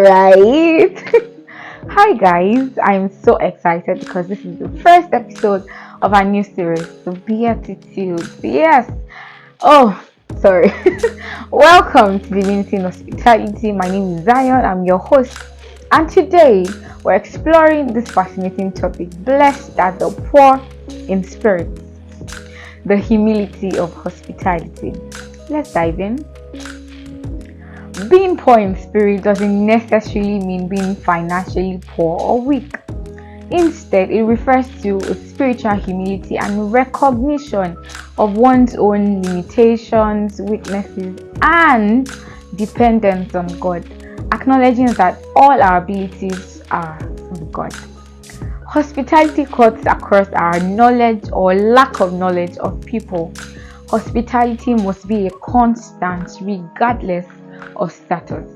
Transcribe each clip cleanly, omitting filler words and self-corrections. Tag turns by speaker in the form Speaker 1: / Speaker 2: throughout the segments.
Speaker 1: right? Hi guys, I'm so excited because this is the first episode of our new series, the Beatitudes. Yes. Oh, sorry. Welcome to Divinity in Hospitality. My name is Zion. I'm your host, and today we're exploring this fascinating topic: blessed are the poor in spirit, the humility of hospitality. Let's dive in. Being poor in spirit doesn't necessarily mean being financially poor or weak. Instead, it refers to a spiritual humility and recognition of one's own limitations, weaknesses, and dependence on God, acknowledging that all our abilities are from God. Hospitality cuts across our knowledge or lack of knowledge of people. Hospitality must be a constant regardless of status.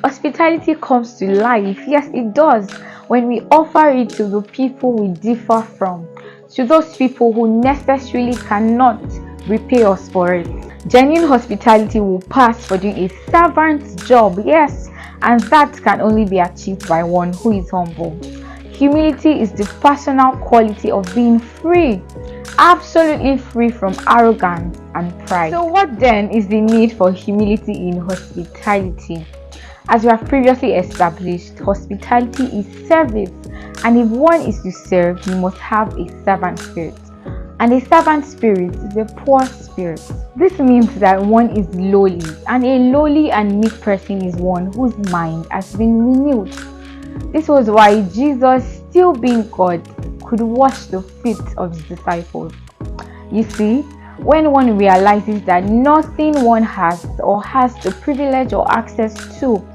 Speaker 1: Hospitality comes to life, yes it does, when we offer it to the people we differ from, to those people who necessarily cannot repay us for it. Genuine hospitality will pass for doing a servant's job, yes, and that can only be achieved by one who is humble. Humility is the personal quality of being free, absolutely free from arrogance and pride. So what then is the need for humility in hospitality? As we have previously established, hospitality is service, and if one is to serve, you must have a servant spirit. And a servant spirit is a poor spirit. This means that one is lowly, and a lowly and meek person is one whose mind has been renewed. This was why Jesus, still being God, could wash the feet of his disciples. You see, when one realizes that nothing one has or has the privilege or access to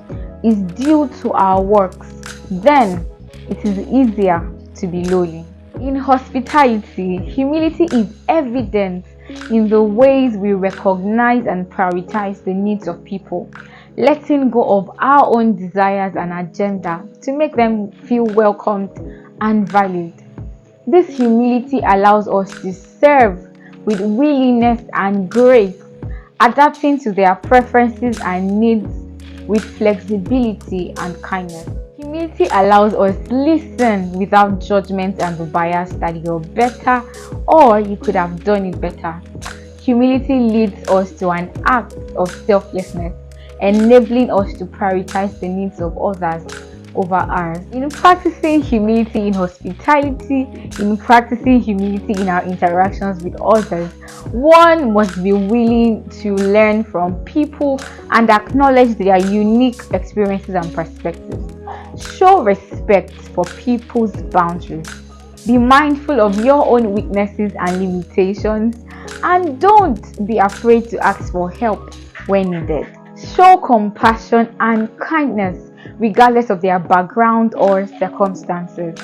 Speaker 1: is due to our works, then it is easier to be lowly. In hospitality, humility is evident in the ways we recognize and prioritize the needs of people, letting go of our own desires and agenda to make them feel welcomed and valued. This humility allows us to serve with willingness and grace, adapting to their preferences and needs with flexibility and kindness. Humility allows us to listen without judgment and the bias that you're better or you could have done it better. Humility leads us to an act of selflessness, enabling us to prioritize the needs of others over ours. In practicing humility in hospitality, in practicing humility in our interactions with others, one must be willing to learn from people and acknowledge their unique experiences and perspectives. Show respect for people's boundaries. Be mindful of your own weaknesses and limitations, and don't be afraid to ask for help when needed. Show compassion and kindness regardless of their background or circumstances.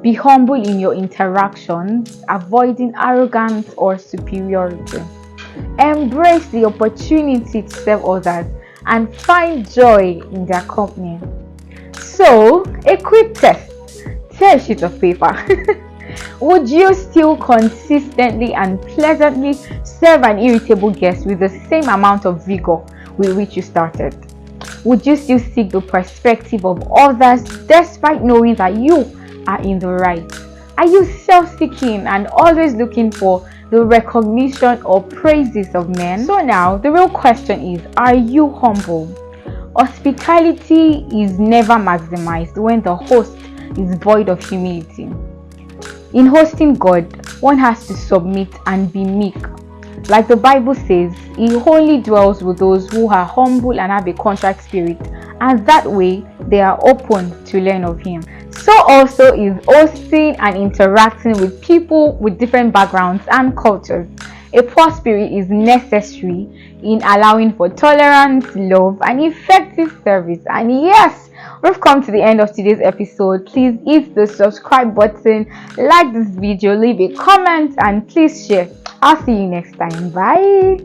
Speaker 1: Be humble in your interactions, avoiding arrogance or superiority. Embrace the opportunity to serve others and find joy in their company. So, a quick test. Tear a sheet of paper. Would you still consistently and pleasantly serve an irritable guest with the same amount of vigor with which you started? Would you still seek the perspective of others despite knowing that you are in the right? Are you self-seeking and always looking for the recognition or praises of men? So now, the real question is, are you humble? Hospitality is never maximized when the host is void of humility. In hosting God, one has to submit and be meek. Like the Bible says, he only dwells with those who are humble and have a contrite spirit, and that way they are open to learn of him. So also is hosting and interacting with people with different backgrounds and cultures. A poor spirit is necessary in allowing for tolerance, love, and effective service. And yes, we've come to the end of today's episode. Please hit the subscribe button, like this video, leave a comment, and please share. I'll see you next time. Bye.